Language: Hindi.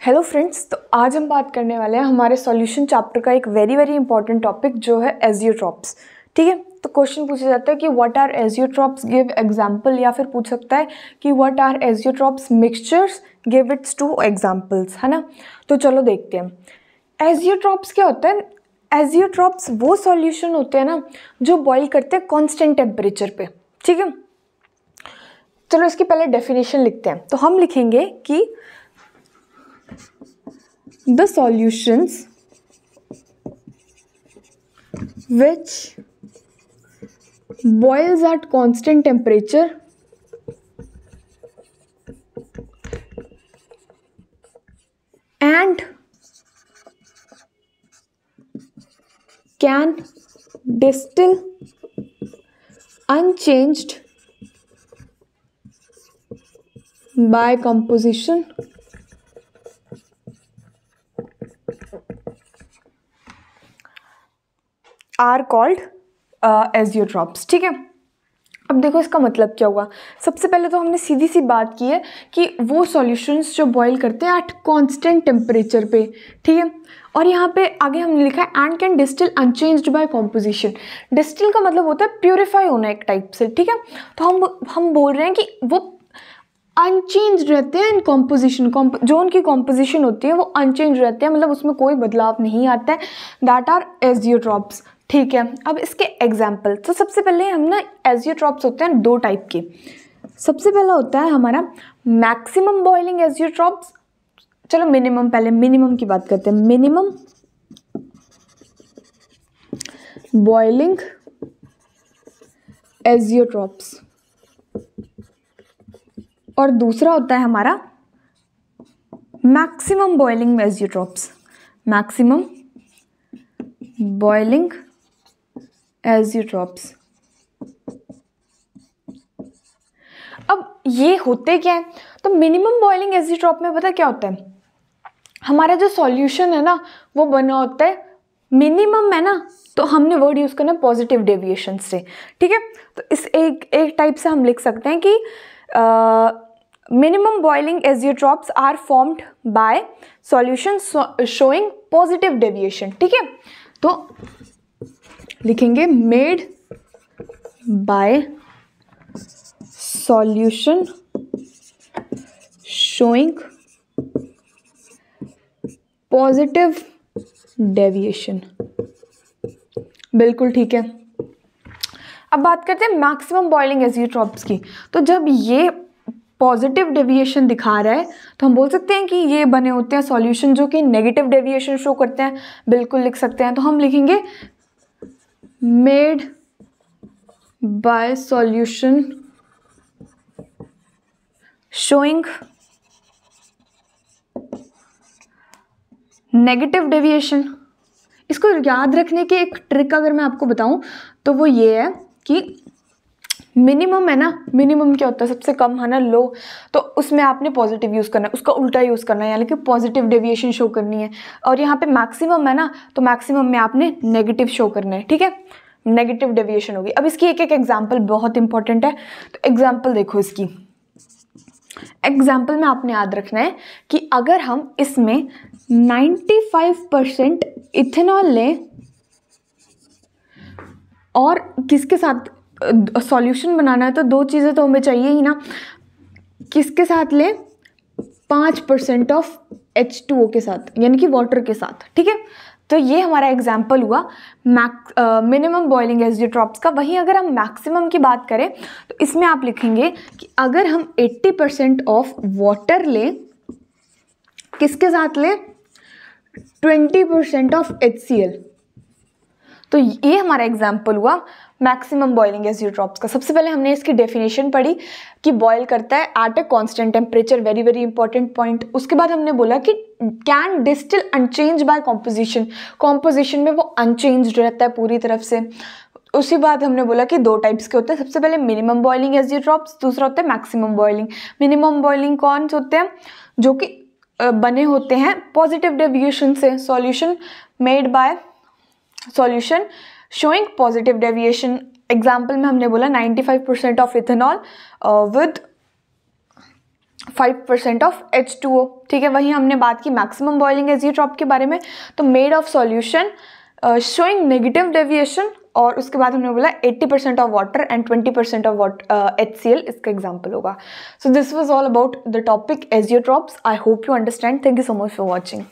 हेलो फ्रेंड्स, तो आज हम बात करने वाले हैं हमारे सॉल्यूशन चैप्टर का एक वेरी इंपॉर्टेंट टॉपिक जो है एजियोट्रॉप्स। ठीक है, तो क्वेश्चन पूछा जाता है कि what are azeotropes, give example, या फिर पूछ सकता है कि what are azeotropes mixtures, give its two examples, है ना। तो चलो देखते हैं एजियोट्रॉप्स क्या होता है। एजियोट्रॉप्स वो सॉल्यूशन होते हैं ना जो बॉईल करते हैं कॉन्स्टेंट टेम्परेचर पे। ठीक है, चलो इसकी पहले डेफिनेशन लिखते हैं। तो हम लिखेंगे कि the solutions which boils at constant temperature and can distill unchanged by composition are called azeotropes. ठीक है, अब देखो इसका मतलब क्या हुआ। सबसे पहले तो हमने सीधी सी बात की है कि वो सॉल्यूशंस जो बॉईल करते हैं एट कांस्टेंट टेम्परेचर पे। ठीक है, और यहाँ पे आगे हमने लिखा है and can distil unchanged by composition. Distil का मतलब होता है प्योरीफाई होना एक टाइप से। ठीक है, तो हम बोल रहे हैं कि वो अनचेंज रहते हैं इन कॉम्पोजिशन। जो उनकी कॉम्पोजिशन होती है वो अनचेंज रहते हैं, मतलब उसमें कोई बदलाव नहीं आता है। That are azeotropes. ठीक है, अब इसके एग्जाम्पल। तो सबसे पहले हम ना एजियोट्रॉप्स होते हैं दो टाइप के। सबसे पहला होता है हमारा मैक्सिमम बॉइलिंग एजियोट्रॉप्स। चलो मिनिमम, पहले मिनिमम की बात करते हैं। मिनिमम बॉइलिंग एजियोट्रॉप्स, और दूसरा होता है हमारा maximum boiling azeotropes. Maximum boiling azeotropes. अब ये होते क्या है, तो मिनिमम बॉइलिंग एजियोट्रॉप में पता क्या होता है, हमारा जो सॉल्यूशन है ना वो बना होता है मिनिमम, है ना, तो हमने वर्ड यूज करना पॉजिटिव डेविएशन से। ठीक है, तो इस एक टाइप से हम लिख सकते हैं कि minimum boiling azeotropes are formed by solution showing positive deviation. ठीक है, तो लिखेंगे made by solution showing positive deviation. बिल्कुल ठीक है। अब बात करते हैं मैक्सिमम बॉइलिंग एजियोट्रॉप्स की। तो जब ये पॉजिटिव डेविएशन दिखा रहा है तो हम बोल सकते हैं कि ये बने होते हैं सॉल्यूशन जो कि नेगेटिव डेविएशन शो करते हैं। बिल्कुल लिख सकते हैं। तो हम लिखेंगे made by solution showing negative deviation. इसको याद रखने की एक ट्रिक अगर मैं आपको बताऊं तो वो ये है कि मिनिमम है ना, मिनिमम क्या होता है, सबसे कम है ना, लो, तो उसमें आपने पॉजिटिव यूज़ करना है, उसका उल्टा यूज़ करना है, यानी कि पॉजिटिव डेविएशन शो करनी है। और यहाँ पे मैक्सिमम है ना, तो मैक्सिमम में आपने नेगेटिव शो करना है। ठीक है, नेगेटिव डेविएशन होगी। अब इसकी एक एग्जाम्पल बहुत इंपॉर्टेंट है। तो एग्जाम्पल देखो, इसकी एग्जाम्पल में आपने याद रखना है कि अगर हम इसमें 95% इथेनॉल लें और किसके साथ सॉल्यूशन बनाना है, तो दो चीज़ें तो हमें चाहिए ही ना। किसके साथ लें, 5% ऑफ H2O के साथ, यानी कि वाटर के साथ। ठीक है, तो ये हमारा एग्जाम्पल हुआ मिनिमम बॉइलिंग एजियोट्रॉप्स का। वहीं अगर हम मैक्सिमम की बात करें तो इसमें आप लिखेंगे कि अगर हम 80% ऑफ वाटर लें, किसके साथ लें, 20% ऑफ HCl। तो ये हमारा एग्जाम्पल हुआ मैक्सिमम बॉइलिंग एजियोट्रॉप्स का। सबसे पहले हमने इसकी डेफिनेशन पढ़ी कि बॉयल करता है at a constant temperature, very important point. उसके बाद हमने बोला कि can distil unchange by composition. Composition में वो अनचेंज रहता है पूरी तरफ से। उसी बाद हमने बोला कि दो टाइप्स के होते हैं। सबसे पहले मिनिमम बॉइलिंग एजियोट्रॉप्स, दूसरा होता है मैक्सिमम बॉइलिंग। मिनिमम बॉइलिंग कौन से होते हैं, जो कि बने होते हैं पॉजिटिव डेविएशन से। Solution made by solution showing positive deviation. Example में हमने बोला 95% of ethanol with 5% of H2O, ठीक है। वहीं हमने बात की मैक्सिमम बॉइलिंग एजियोट्रॉप के बारे में, तो made of solution showing negative deviation, और उसके बाद हमने बोला 80% of water and 20% of HCl इसका एग्जाम्पल होगा। So this was all about the topic azeotropes. I hope you understand. Thank you so much for watching.